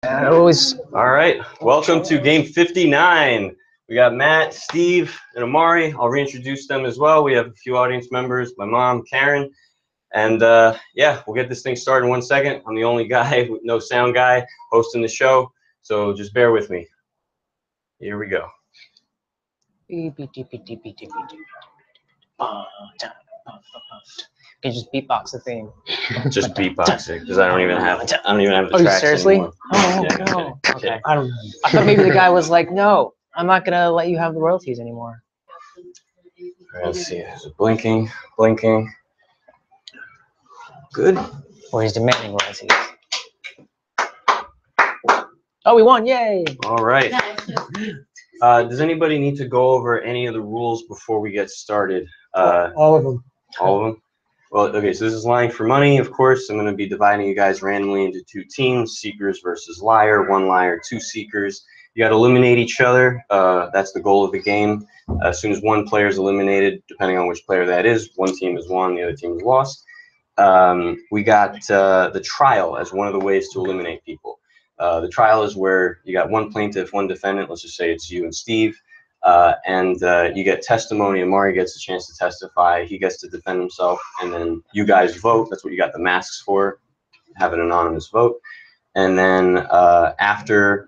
All right, welcome to game 59. We got Matt, Steve, and Omari. I'll reintroduce them as well. We have a few audience members, my mom, Karen, and yeah, we'll get this thing started in 1 second. I'm the only guy, no sound guy, hosting the show, so just bear with me. Here we go. You just beatbox the theme. Just beatbox it, because I don't even have the tracks seriously? anymore. Oh, Yeah, no. Okay. I don't know. I thought maybe the guy was like, no, I'm not going to let you have the royalties anymore. All right, let's see. There's a blinking. Good. Or he's demanding royalties. Oh, we won. Yay. All right. Does anybody need to go over any of the rules before we get started? All of them. All of them? Well, okay, so this is lying for money, of course. I'm going to be dividing you guys randomly into two teams, seekers versus liar, one liar, two seekers. You got to eliminate each other. That's the goal of the game. As soon as one player is eliminated, depending on which player that is, one team is won, the other team is lost. We got the trial as one of the ways to eliminate people. The trial is where you got one plaintiff, one defendant. Let's just say it's you and Steve. And you get testimony. Omari gets a chance to testify. He gets to defend himself. And then you guys vote. That's what you got the masks for. Have an anonymous vote. And then after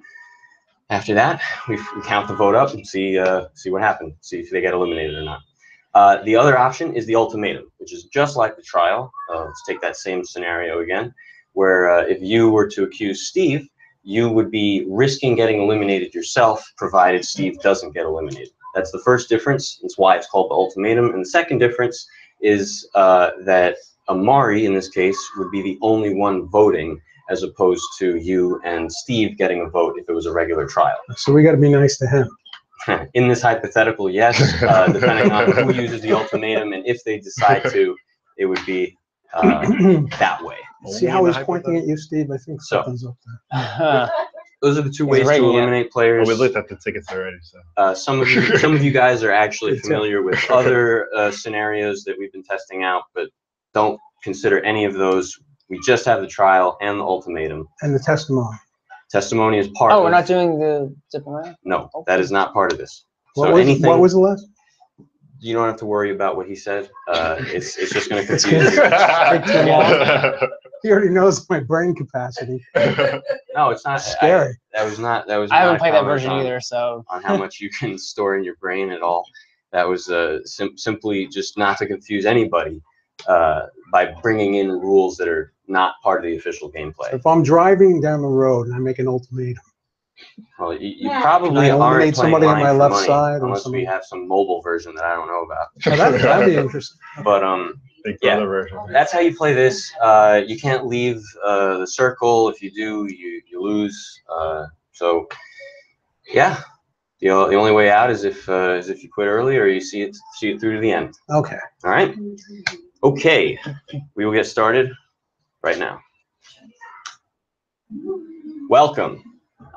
that, we count the vote up and see what happened. See if they get eliminated or not. The other option is the ultimatum, which is just like the trial. Let's take that same scenario again, where if you were to accuse Steve, you would be risking getting eliminated yourself, provided Steve doesn't get eliminated. That's the first difference. That's why it's called the ultimatum. And the second difference is that Omari, in this case, would be the only one voting, as opposed to you and Steve getting a vote if it was a regular trial. So we got to be nice to him. In this hypothetical, yes, depending on who uses the ultimatum, and if they decide to, it would be that way. See how he's pointing at you, Steve? I think something's up there. Those are the two ways to eliminate players. Oh, we looked at the tickets already. So some of you guys are actually familiar with other scenarios that we've been testing out, but don't consider any of those. We just have the trial and the ultimatum. And the testimony. Testimony is part of. Oh, we're not doing the zipping around? No, that is not part of this. What was the last? You don't have to worry about what he said. It's just going to confuse you. He already knows my brain capacity. No, it's not scary. That was not. I haven't played that version either, so on how much you can store in your brain at all. That was simply just not to confuse anybody by bringing in rules that are not part of the official gameplay. So if I'm driving down the road and I make an ultimatum, well, you probably aren't somebody on my left money, side, unless we have some mobile version that I don't know about. Oh, that'd be interesting. But Big yeah, Brother version. that's how you play this. You can't leave the circle. If you do, you lose. So yeah, the only way out is if you quit early or you see it through to the end. Okay. All right. Okay, we will get started right now. Welcome.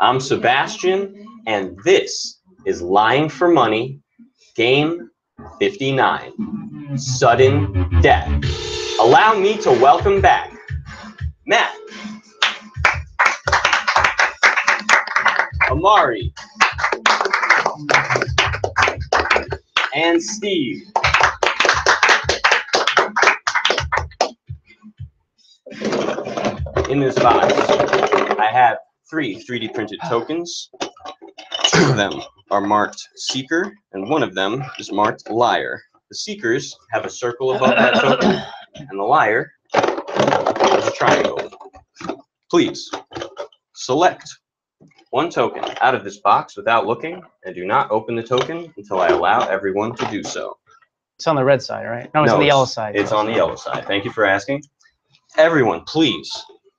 I'm Sebastian, and this is Lying for Money, Game 59, Sudden Death. Allow me to welcome back Matt, Omari, and Steve. In this box, I have 3 3D printed tokens. 2 of them are marked Seeker, and 1 of them is marked Liar. The Seekers have a circle above that token, and the Liar is a triangle. Please select 1 token out of this box without looking, and do not open the token until I allow everyone to do so. It's on the red side, right? No, it's on the yellow side. It's on the yellow side. Thank you for asking. Everyone, please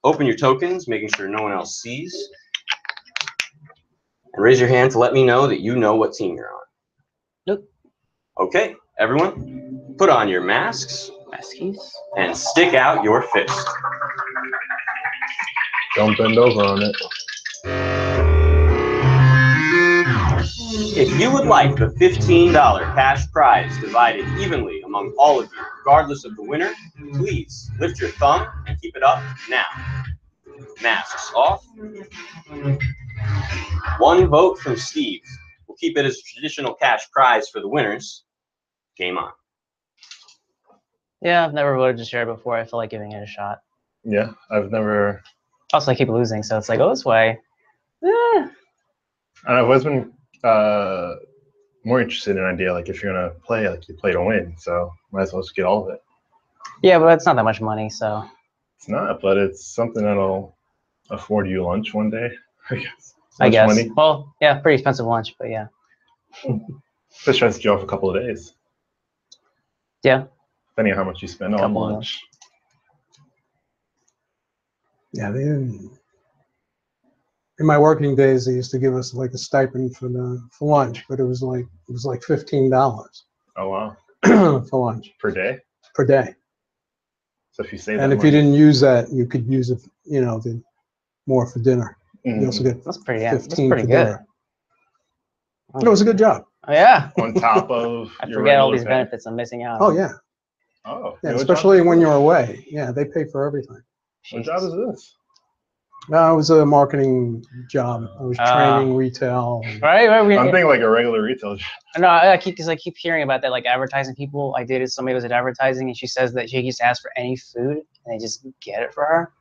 open your tokens, making sure no one else sees. And raise your hand to let me know that you know what team you're on. Nope. Okay, everyone, put on your masks. Maskies. And stick out your fist. Don't bend over on it. If you would like the $15 cash prize divided evenly among all of you, regardless of the winner, please lift your thumb and keep it up now. Masks off. One vote from Steve. We'll keep it as a traditional cash prize for the winners. Game on. Yeah, I've never voted to share before. I feel like giving it a shot. Yeah, I've never. Also, I keep losing, so it's like, oh, this way. And I've always been more interested in an idea like if you're gonna play, like you play to win, so might as well just get all of it. Yeah, but it's not that much money, so. It's not, but it's something that'll afford you lunch one day. I guess. I guess. Money. Well, yeah, pretty expensive lunch, but yeah. Just tries to get you off a couple of days. Yeah. Depending on how much you spend on lunch. Yeah, in my working days, they used to give us like a stipend for lunch, but it was like $15 Oh wow. for lunch Per day? per day. So if you save And that if you money, didn't use that, you could use it, more for dinner. Mhm. You also get That's pretty, yeah, that's 15 pretty for good. dinner. It was a good job. Oh, yeah. on top of I your forget all regular these pay? benefits I'm missing out Oh on. yeah, Oh, yeah. what Especially job when is you're this? away. Yeah, they pay for everything. What job is this? No, it was a marketing job. I was training retail. Right? I'm thinking like a regular retail job. No, I keep hearing about that, like advertising people. I dated somebody who was at advertising, and she says that she just asks for any food, and they just get it for her.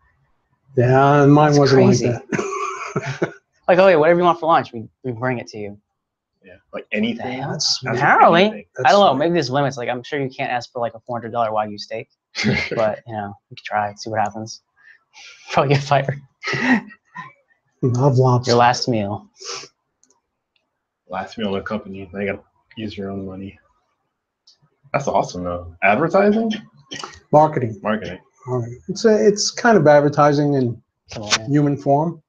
Yeah, and mine That's wasn't crazy. like that. Like, oh, yeah, whatever you want for lunch, we bring it to you. Yeah, like anything. The hell? That's That's Apparently, anything. I don't know. Maybe there's limits. Like, I'm sure you can't ask for like a $400 Wagyu steak, but you could try, see what happens. Probably get fired. Love lobster. Your last meal. Last meal in the company, now you gotta use your own money. That's awesome though. Advertising? Marketing. Marketing. It's kind of advertising in Somewhere. human form.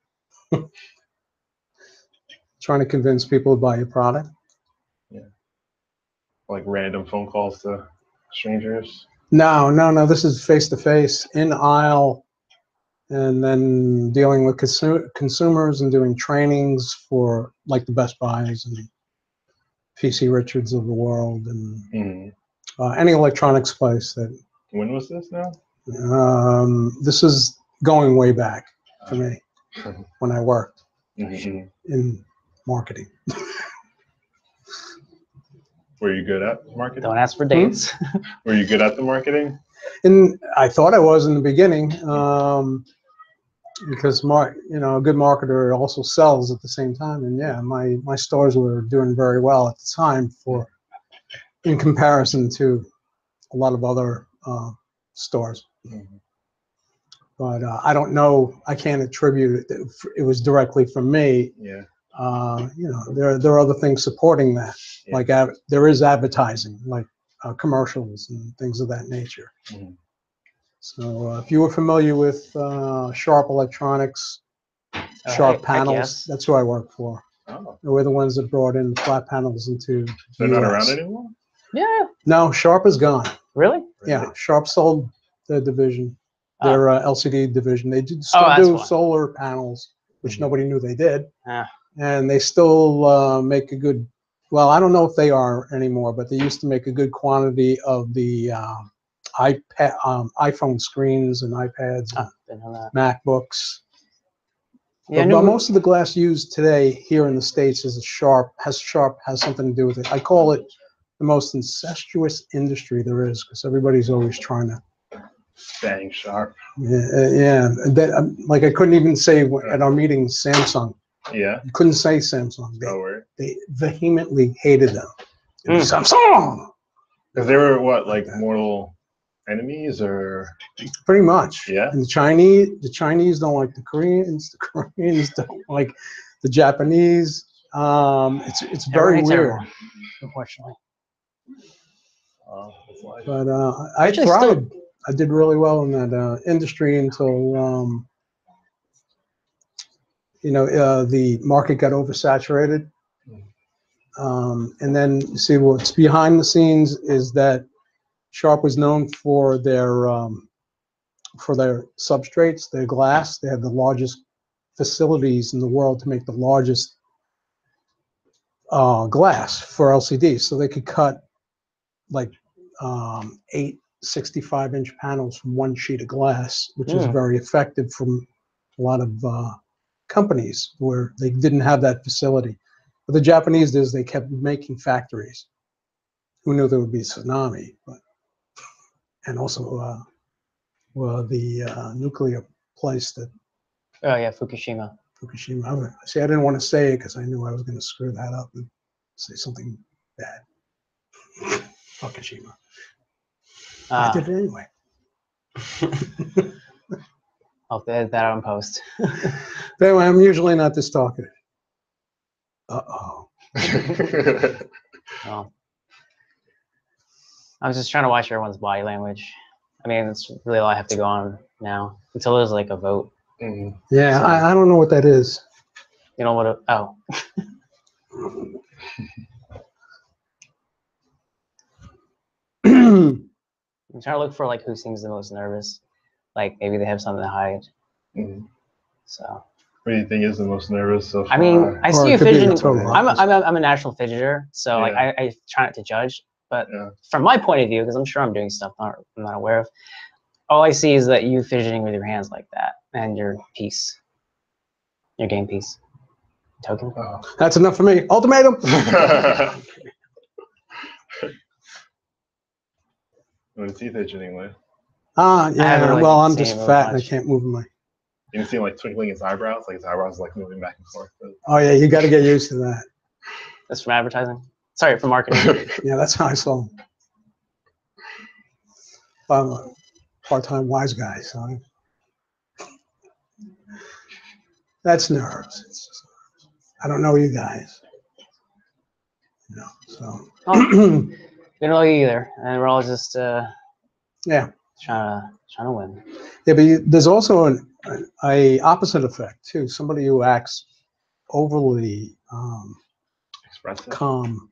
Trying to convince people to buy your product. Yeah. Like random phone calls to strangers. No. This is face to face in aisle, and then dealing with consumers and doing trainings for like the Best Buys and PC Richards of the world and any electronics place that. When was this now? This is going way back for me when I worked in marketing. Were you good at marketing? Don't ask for dates. Were you good at the marketing? And I thought I was in the beginning, because a good marketer also sells at the same time. And yeah, my stores were doing very well at the time in comparison to a lot of other stores. But I don't know. I can't attribute it. It was directly from me. Yeah. There are other things supporting that. Yeah. Like there is advertising, like commercials and things of that nature. So if you were familiar with Sharp Electronics, Sharp Panels, yes. that's who I work for. Oh. We're the ones that brought in the flat panels into They're the not US. around anymore? Yeah. No, Sharp is gone. Really? Yeah, Sharp sold their division, their LCD division. They still that's do why. solar panels, which nobody knew they did. Ah. And they still make a good, well, I don't know if they are anymore, but they used to make a good quantity of the iPhone screens and iPads and MacBooks. Yeah, But most of the glass used today here in the States has something to do with it. I call it the most incestuous industry there is, because everybody's always trying to Bang Sharp. Yeah. Like I couldn't even say at our meeting Samsung. Yeah. You couldn't say Samsung. They vehemently hated them. Samsung. Because they were what, like mortal enemies, or? Pretty much. Yeah. And the Chinese don't like the Koreans. The Koreans don't like the Japanese. It's very weird. Everyone, unfortunately. But I tried. I did really well in that industry until the market got oversaturated. And then you see what's behind the scenes is that Sharp was known for their substrates, their glass. They had the largest facilities in the world to make the largest glass for LCD. So they could cut like 8 65-inch panels from one sheet of glass, which is very effective from a lot of companies where they didn't have that facility. But the Japanese did is they kept making factories. Who knew there would be a tsunami? But, and also the nuclear place that Oh yeah, Fukushima. Fukushima. See, I didn't want to say it because I knew I was going to screw that up and say something bad. Fukushima. I did it anyway. I'll edit that out in post. But anyway, I'm usually not this talkative. Uh-oh. Well, I was just trying to watch everyone's body language. I mean, it's really all I have to go on now until there's like a vote. Mhm. Yeah, So- I don't know what that is. You know what? Oh, I'm trying to look for like who seems the most nervous. Like maybe they have something to hide. Mhm. So What do you think is the most nervous so far? I mean, I Or see it you could be the fidgeting. total I'm a natural fidgeter, so like Yeah. I try not to judge. But Yeah. from my point of view, because I'm sure I'm doing stuff I'm not aware of, all I see is that you fidgeting with your hands like that and your piece, your game piece, token. Oh. That's enough for me. Ultimatum. What is he fidgeting with? haven't Yeah. really Well, I'm seen just him move fat and I much. can't move my. You can see him like twinkling his eyebrows, like his eyebrows like moving back and forth. Oh yeah, you got to get used to that. That's from advertising. Sorry, from marketing. Yeah, that's how I saw. I'm a part-time wise guy, so that's nerves. It's just, I don't know you guys. You know, so Oh, we don't know you either, and we're all just yeah. trying to win. Yeah, but there's also a opposite effect too. Somebody who acts overly Expressive. calm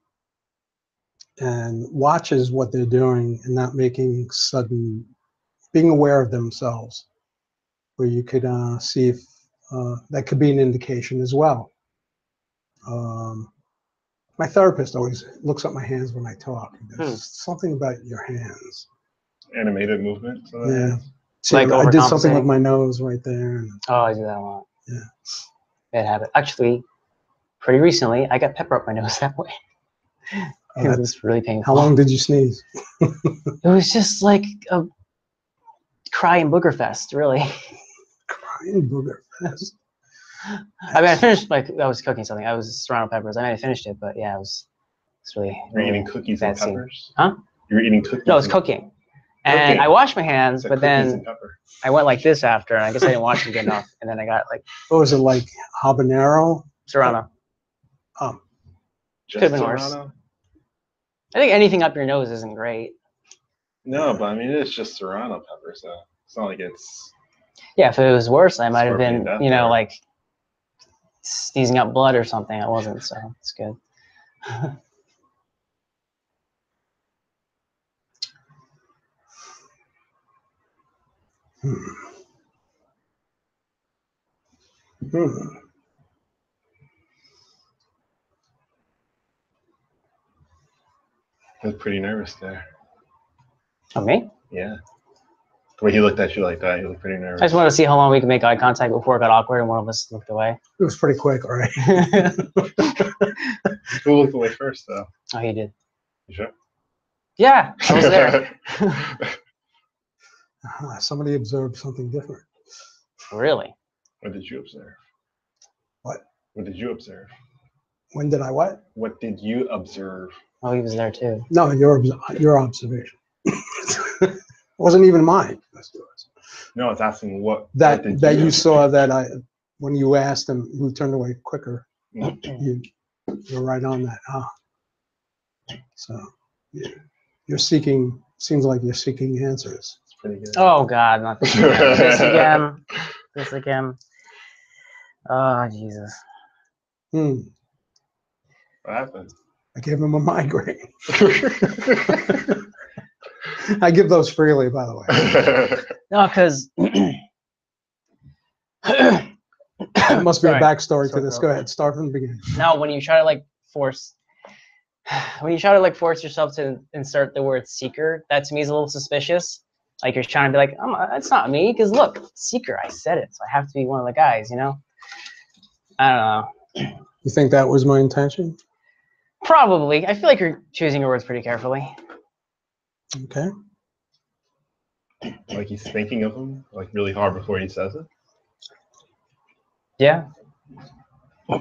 and watches what they're doing and not making sudden, being aware of themselves, where you could see if that could be an indication as well. My therapist always looks at my hands when I talk. There's something about your hands. Animated movement. So Yeah. See, Like I did something with overcompensating? my nose right there. And, Oh, I do that a lot. Yeah. Bad habit. Actually, pretty recently, I got pepper up my nose that way. Oh, It was really painful. how long did you sneeze? It was just like a crying booger fest, really. Crying booger fest. I mean, I finished, like, I was cooking something. I was serrano peppers. I mean, I finished it, but yeah, it's really. You're eating cookies and bad scene. peppers? Huh? You're eating cookies? No, it's and- cooking. And Cooking. I washed my hands, Said but cookies then and pepper. I went like this after, and I guess I didn't wash it good enough. And then I got like What was it, like habanero? serrano. Oh, Just could've been worse. Serrano? I think anything up your nose isn't great. No, but I mean, it's just Serrano pepper, so it's not like it's. Yeah, if it was worse, I might have Scorpion been, death you know, or- like sneezing up blood or something. I wasn't, so it's good. I was pretty nervous there. Oh, me? Yeah. The way he looked at you like that, you looked pretty nervous. I just wanted to see how long we could make eye contact before it got awkward and one of us looked away. It was pretty quick, all right. Who looked away first, though? Oh, he did. You sure? Yeah, I was there. Somebody observed something different. Really? What did you observe? What? What did you observe? When did I what? What did you observe? Oh, he was there too. No, your observation. It wasn't even mine. That's yours. No, it's asking what. That what did that you observe? saw that when you asked him who turned away quicker, Mm. you're right on that. So you're seeking. Seems like you're seeking answers. It's pretty good. Oh God, not this again. This again. This again. Oh Jesus. Hmm. What happened? I gave him a migraine. I give those freely, by the way. No, because There must be a Sorry. backstory to Sorry, this. bro. Go ahead. Start from the beginning. now when you try to like force yourself to insert the word seeker, that to me is a little suspicious. Like you're trying to be like, it's not me, because look, seeker, I said it, so I have to be one of the guys, you know? I don't know. You think that was my intention? Probably. I feel like you're choosing your words pretty carefully. Okay. Like he's thinking of them like really hard before he says it. Yeah.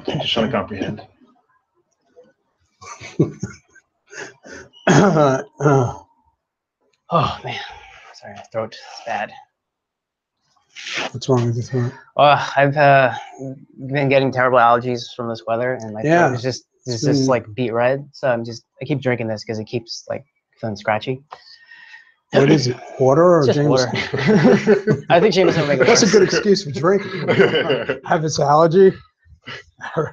Just trying to comprehend. Oh man, sorry, my throat is bad. What's wrong with your throat? I've been getting terrible allergies from this weather, and my Yeah, throat is just it's been- like beet red. So I keep drinking this because it keeps like feeling scratchy. What is it? Water or It's just Jameson? water. I think Jameson will make it That's a worse. good excuse for drinking. I have this allergy. Oh,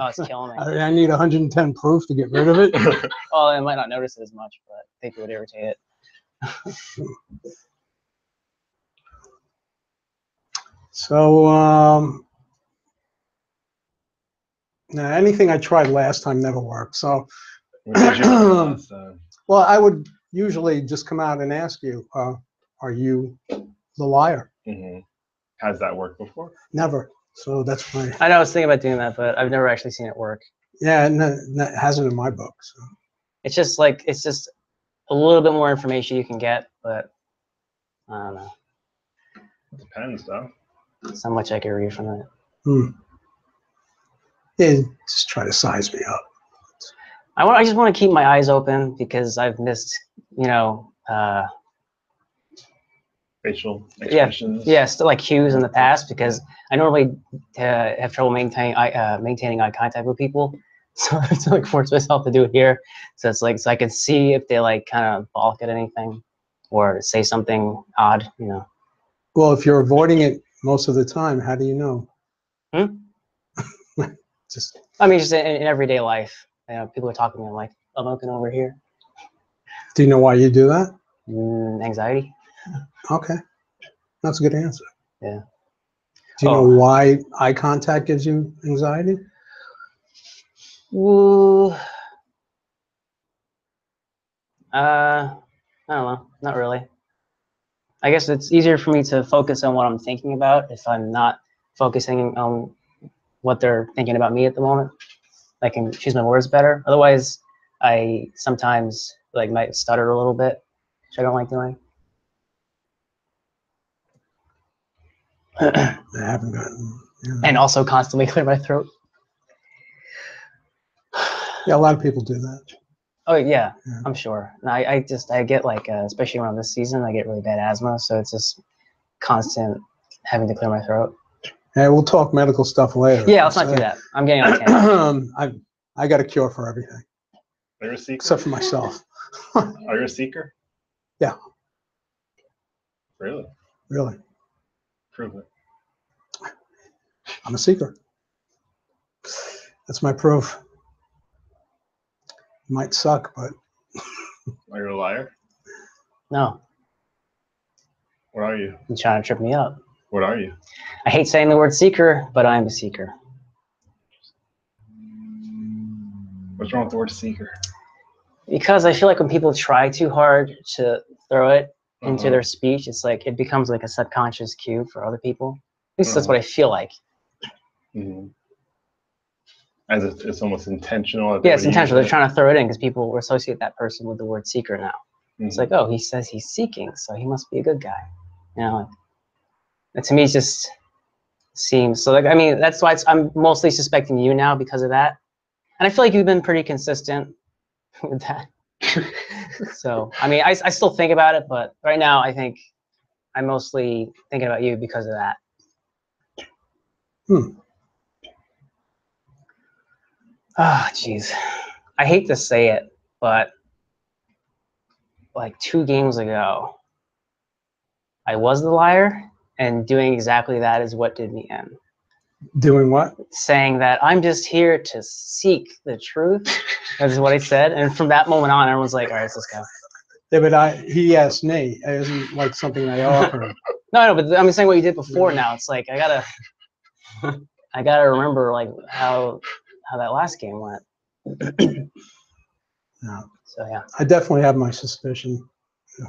it's killing me. I need 110 proof to get rid of it. Well, I might not notice it as much, but I think it would irritate it. So, now anything I tried last time never worked. So, What did you do last time? well, I would usually just come out and ask you, are you the liar? Mm-hmm. Has that worked before? Never. So that's my, I know I was thinking about doing that, but I've never actually seen it work. yeah, it hasn't in my book. So. It's just a little bit more information you can get, but I don't know. Depends, though. So much I can read from it. Yeah, just try to size me up. I just want to keep my eyes open because I've missed, Facial expressions. yeah, still like cues in the past because I normally have trouble maintaining eye contact with people, so I have to like force myself to do it here. So it's like so I can see if they like kind of balk at anything or say something odd, Well, if you're avoiding it most of the time, how do you know? Just I mean, just in everyday life, people are talking to me. I'm like, I'm looking over here. do you know why you do that? Anxiety. Okay, that's a good answer. Yeah. Do you know why eye contact gives you anxiety? Ooh. I don't know. Not really. I guess it's easier for me to focus on what I'm thinking about if I'm not focusing on what they're thinking about me at the moment. I can choose my words better. Otherwise, I sometimes like might stutter a little bit, which I don't like doing. I haven't gotten. And also constantly clear my throat. Yeah, a lot of people do that. Oh yeah, I'm sure. And I get like, especially around this season, I get really bad asthma, so it's just constant having to clear my throat. Hey, we'll talk medical stuff later. Yeah, let's not do that. I'm getting on tangent. I got a cure for everything. Are you a seeker? Except for myself. Are you a seeker? Yeah. Really? Really. Prove it. I'm a seeker. That's my proof. It might suck, but. Are you a liar? No, What are you? you're trying to trip me up. What are you? I hate saying the word seeker, but I'm a seeker. What's wrong with the word seeker? Because I feel like when people try too hard to throw it into their speech, it's like it becomes like a subconscious cue for other people. At least that's what I feel like. Mm-hmm. As it's almost intentional. Yeah, it's intentional. They're trying to throw it in because people will associate that person with the word seeker now. It's like, oh, he says he's seeking, so he must be a good guy. And to me, it just seems so. Like, I mean, that's why I'm mostly suspecting you now because of that. And I feel like you've been pretty consistent with that. So, I mean, I still think about it, but right now, I think I'm mostly thinking about you because of that. Ah, jeez. I hate to say it, but like 2 games ago, I was the liar, and doing exactly that is what did me in. Doing what? Saying that I'm just here to seek the truth. That is what I said. And from that moment on, everyone's like, all right, let's go. Yeah, but he asked me. It isn't like something I offered. No, but I'm saying what you did before now. It's like, I gotta remember like how that last game went. Yeah. So yeah. I definitely have my suspicion.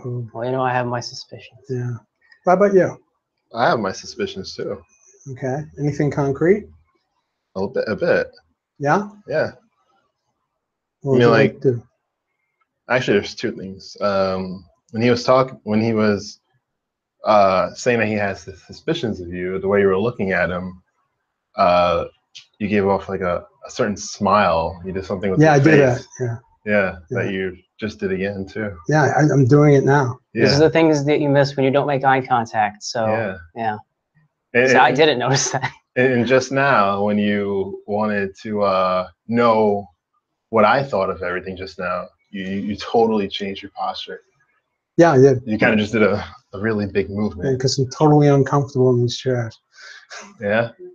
Well, I have my suspicions. Yeah. How about you? I have my suspicions too. Okay. Anything concrete? A bit. Yeah. Yeah. What I mean, would you like, to do? actually, there's two things. When he was saying that he has the suspicions of you, the way you were looking at him, you gave off like a certain smile. You did something with Yeah, I your do that. face. Yeah. Yeah, Yeah. that you just did again too. Yeah, I'm doing it now. These are Yeah, the things that you miss when you don't make eye contact. So yeah. yeah. And, So I didn't notice that. and just now, when you wanted to know what I thought of everything just now, you totally changed your posture. Yeah, I did. You kind of just did a really big movement. Because I'm totally uncomfortable in these chairs. Yeah. Yeah.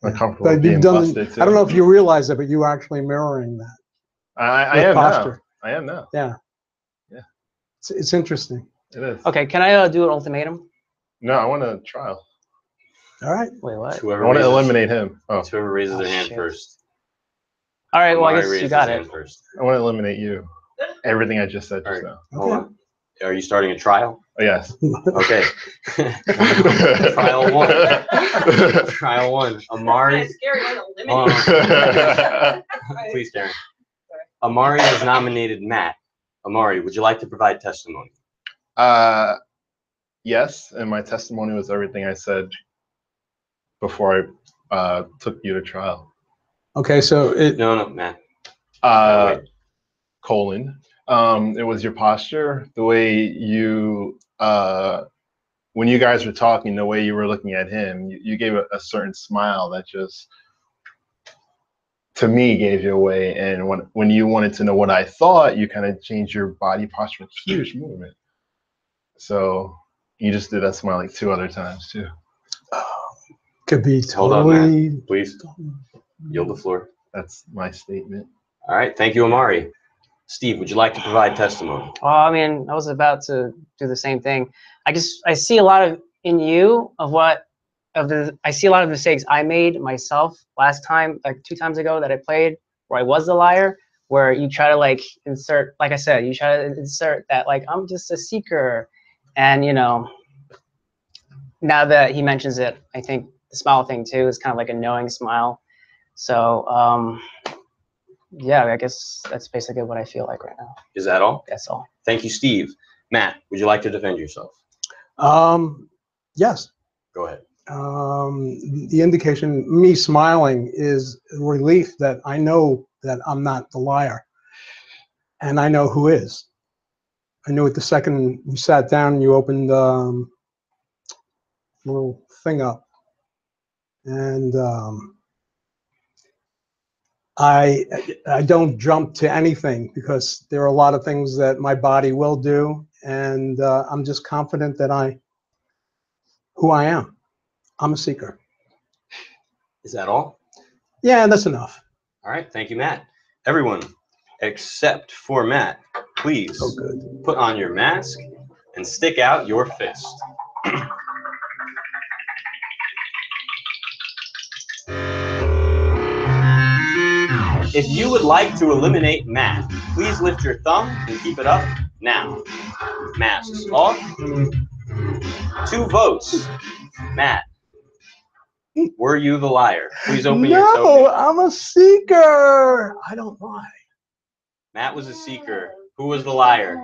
Uncomfortable But being you've done. busted too. I don't know if you realize that, but you are actually mirroring that. I Your am posture. now. I am now. Yeah. Yeah. It's interesting. It is. Okay, can I do an ultimatum? No, I want a trial. All right. Wait, what? Whoever I want to raises- eliminate him. Oh, Whoever raises Oh, their hand shit. first. All right, well, I Omari guess you raised got his it. hand first. I want to eliminate you. Everything I just said All just right. now. Hold Okay. on. Are you starting a trial? Oh, yes. Okay. Trial one. Trial one. Amari. Please, Karen. Amari has nominated Matt. Amari, would you like to provide testimony? Yes, and my testimony was everything I said before I took you to trial. Okay, so No, Matt. Uh, Wait. colon. It was your posture, the way you, when you guys were talking, the way you were looking at him, you gave a certain smile that just, to me, gave you away. And when you wanted to know what I thought, you kind of changed your body posture with huge movement. So you just did that smile like 2 other times too. could be Hold on, totally. Matt. Please. Yield the floor. That's my statement. All right. Thank you, Amari. Steve, would you like to provide testimony? Well, I mean, I was about to do the same thing. I see a lot of in you I see a lot of mistakes I made myself last time, like 2 times ago that I played, where I was the liar, where you try to like insert, like I said, you try to insert that like I'm just a seeker, and you know, now that he mentions it, I think the smile thing too is kind of like a knowing smile. So yeah, I guess that's basically what I feel like right now. Is that all? That's all. Thank you, Steve. Matt, would you like to defend yourself? Yes. Go ahead. The indication, me smiling, is relief that I know that I'm not the liar, and I know who is. I knew it the second you sat down and you opened little thing up, and I don't jump to anything because there are a lot of things that my body will do, and I'm just confident that who I am. I'm a seeker. Is that all? Yeah, that's enough. All right. Thank you, Matt. Everyone, except for Matt, please So good. put on your mask and stick out your fist. If you would like to eliminate Matt, please lift your thumb and keep it up now. Masks off. 2 votes. Matt, were you the liar? Please open your No, token. I'm a seeker. I don't lie. Matt was a seeker. Who was the liar?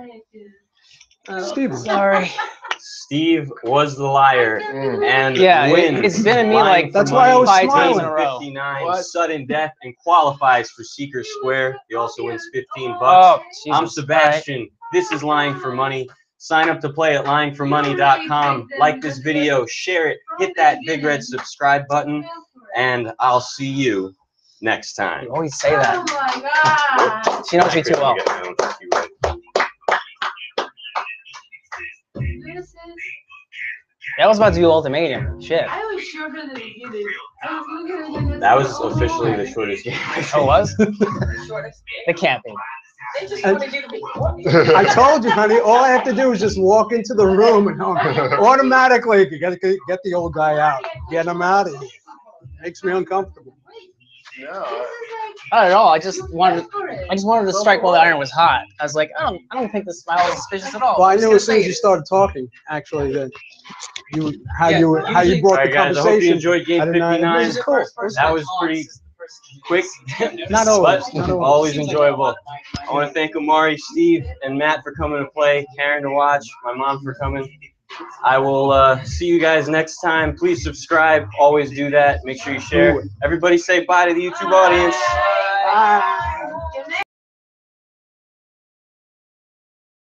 Steve. Sorry. Steve was the liar and Yeah, wins. it's been in me Lying like for That's why I was money, smiling. in a row. 59 What? sudden death and qualifies for Seeker Square. He also wins 15 bucks. Oh, Jesus. I'm Sebastian. This is Lying for Money. Sign up to play at lyingformoney.com. Like this video, share it, hit that big red subscribe button, and I'll see you next time. You always say that. Oh my God. She knows me too well. This is, I was about to do ultimatum. Shit. I was shorter than you did. I was looking at That was officially the shortest game. Oh, it was? the shortest. It can't be. They just wanted you to be quiet. I told you, honey, all I have to do is just walk into the room and automatically get the old guy out. Get him out of here. Makes me uncomfortable. No. Not at all. I just wanted. I just wanted to strike while the iron was hot. I was like, I don't think this smile is suspicious at all. Well, I I'm just knew gonna as soon say as you it. started talking, actually, that how Yeah, you usually- brought All right, the guys. I hope you conversation. enjoyed game I didn't know- 59. It was cool. That was pretty quick, Not always. but Not always. always enjoyable. I want to thank Omari, Steve, and Matt for coming to play, Karen to watch, my mom for coming. I will see you guys next time. Please subscribe. Always do that. Make sure you share. Everybody say bye to the YouTube audience. Bye.